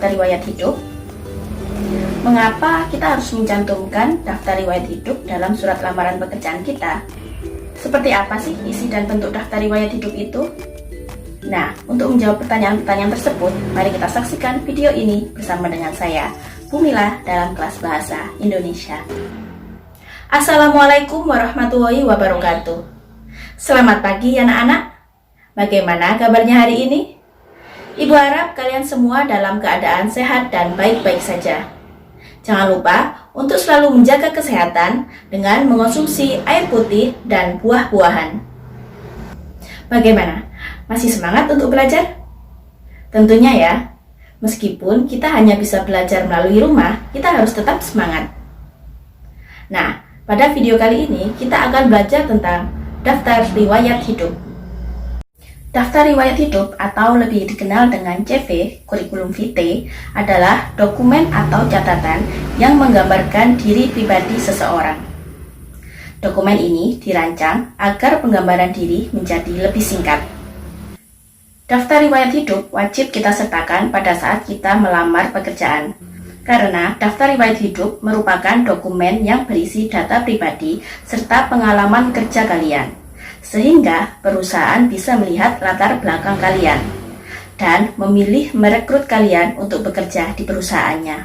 daftar riwayat hidup? Mengapa kita harus mencantumkan daftar riwayat hidup dalam surat lamaran pekerjaan kita? Seperti apa sih isi dan bentuk daftar riwayat hidup itu? Nah, untuk menjawab pertanyaan-pertanyaan tersebut, mari kita saksikan video ini bersama dengan saya, Bumila, dalam kelas Bahasa Indonesia. Assalamualaikum warahmatullahi wabarakatuh. Selamat pagi anak-anak. Bagaimana kabarnya hari ini? Ibu harap kalian semua dalam keadaan sehat dan baik-baik saja. Jangan lupa untuk selalu menjaga kesehatan dengan mengonsumsi air putih dan buah-buahan. Bagaimana? Masih semangat untuk belajar? Tentunya ya, meskipun kita hanya bisa belajar melalui rumah, kita harus tetap semangat. Nah, pada video kali ini kita akan belajar tentang daftar riwayat hidup. Daftar riwayat hidup atau lebih dikenal dengan CV, Kurikulum Vitae, adalah dokumen atau catatan yang menggambarkan diri pribadi seseorang. Dokumen ini dirancang agar penggambaran diri menjadi lebih singkat. Daftar riwayat hidup wajib kita sertakan pada saat kita melamar pekerjaan, karena daftar riwayat hidup merupakan dokumen yang berisi data pribadi serta pengalaman kerja kalian, sehingga perusahaan bisa melihat latar belakang kalian dan memilih merekrut kalian untuk bekerja di perusahaannya.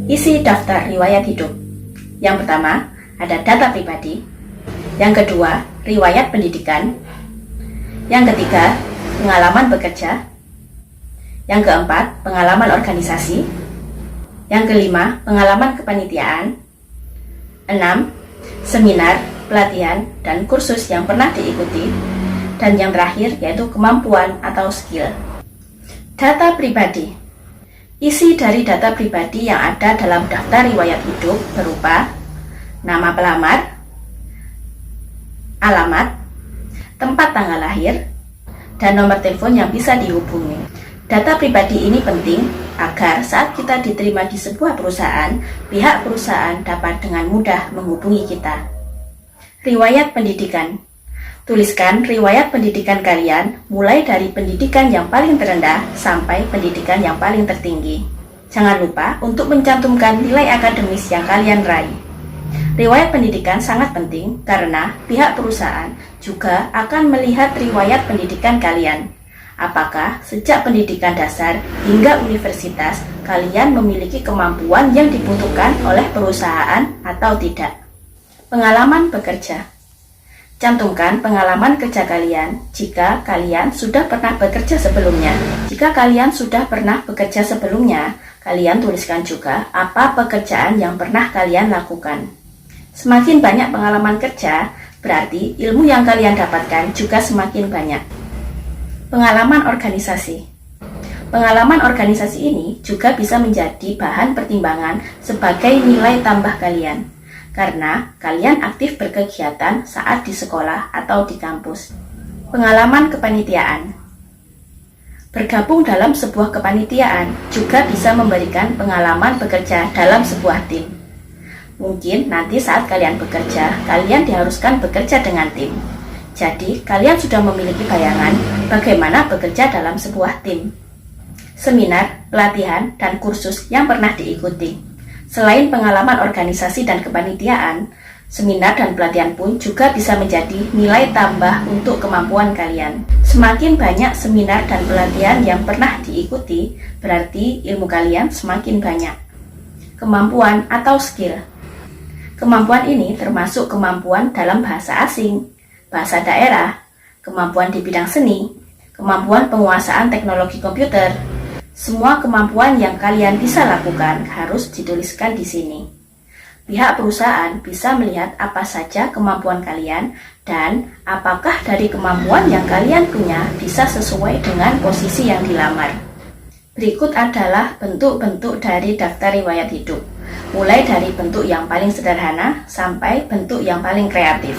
Isi daftar riwayat hidup. Yang pertama, ada data pribadi. Yang kedua, riwayat pendidikan. Yang ketiga, pengalaman bekerja. Yang keempat, pengalaman organisasi. Yang kelima, pengalaman kepanitiaan. 6. Seminar, pelatihan, dan kursus yang pernah diikuti. Dan yang terakhir yaitu kemampuan atau skill. Data pribadi. Isi dari data pribadi yang ada dalam daftar riwayat hidup berupa nama pelamar, alamat, tempat tanggal lahir, dan nomor telepon yang bisa dihubungi. Data pribadi ini penting agar saat kita diterima di sebuah perusahaan, pihak perusahaan dapat dengan mudah menghubungi kita. Riwayat pendidikan. Tuliskan riwayat pendidikan kalian mulai dari pendidikan yang paling terendah sampai pendidikan yang paling tertinggi. Jangan lupa untuk mencantumkan nilai akademis yang kalian raih. Riwayat pendidikan sangat penting karena pihak perusahaan juga akan melihat riwayat pendidikan kalian. Apakah sejak pendidikan dasar hingga universitas kalian memiliki kemampuan yang dibutuhkan oleh perusahaan atau tidak? Pengalaman bekerja. Cantumkan pengalaman kerja kalian jika kalian sudah pernah bekerja sebelumnya. Jika kalian sudah pernah bekerja sebelumnya, kalian tuliskan juga apa pekerjaan yang pernah kalian lakukan. Semakin banyak pengalaman kerja, berarti ilmu yang kalian dapatkan juga semakin banyak. Pengalaman organisasi. Pengalaman organisasi ini juga bisa menjadi bahan pertimbangan sebagai nilai tambah kalian, karena kalian aktif berkegiatan saat di sekolah atau di kampus. Pengalaman kepanitiaan. Bergabung dalam sebuah kepanitiaan juga bisa memberikan pengalaman bekerja dalam sebuah tim. Mungkin nanti saat kalian bekerja, kalian diharuskan bekerja dengan tim. Jadi, kalian sudah memiliki bayangan bagaimana bekerja dalam sebuah tim. Seminar, pelatihan, dan kursus yang pernah diikuti. Selain pengalaman organisasi dan kepanitiaan, seminar dan pelatihan pun juga bisa menjadi nilai tambah untuk kemampuan kalian. Semakin banyak seminar dan pelatihan yang pernah diikuti, berarti ilmu kalian semakin banyak. Kemampuan atau skill. Kemampuan ini termasuk kemampuan dalam bahasa asing, bahasa daerah, kemampuan di bidang seni, kemampuan penguasaan teknologi komputer. Semua kemampuan yang kalian bisa lakukan harus dituliskan di sini. Pihak perusahaan bisa melihat apa saja kemampuan kalian dan apakah dari kemampuan yang kalian punya bisa sesuai dengan posisi yang dilamar. Berikut adalah bentuk-bentuk dari daftar riwayat hidup, mulai dari bentuk yang paling sederhana sampai bentuk yang paling kreatif.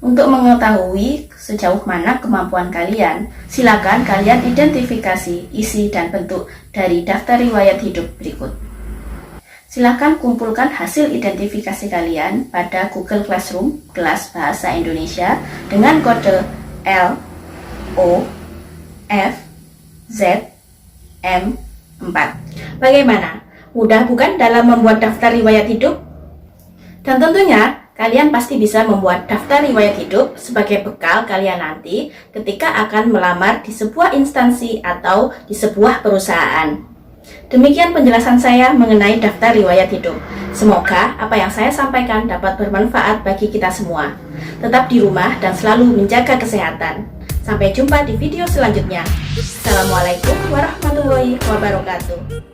Untuk mengetahui sejauh mana kemampuan kalian, silakan kalian identifikasi isi dan bentuk dari daftar riwayat hidup berikut. Silakan kumpulkan hasil identifikasi kalian pada Google Classroom kelas Bahasa Indonesia dengan kode L, O, F, Z, M, 4. Bagaimana? Mudah bukan dalam membuat daftar riwayat hidup? Dan tentunya kalian pasti bisa membuat daftar riwayat hidup sebagai bekal kalian nanti ketika akan melamar di sebuah instansi atau di sebuah perusahaan. Demikian penjelasan saya mengenai daftar riwayat hidup. Semoga apa yang saya sampaikan dapat bermanfaat bagi kita semua. Tetap di rumah dan selalu menjaga kesehatan. Sampai jumpa di video selanjutnya. Assalamualaikum warahmatullahi wabarakatuh.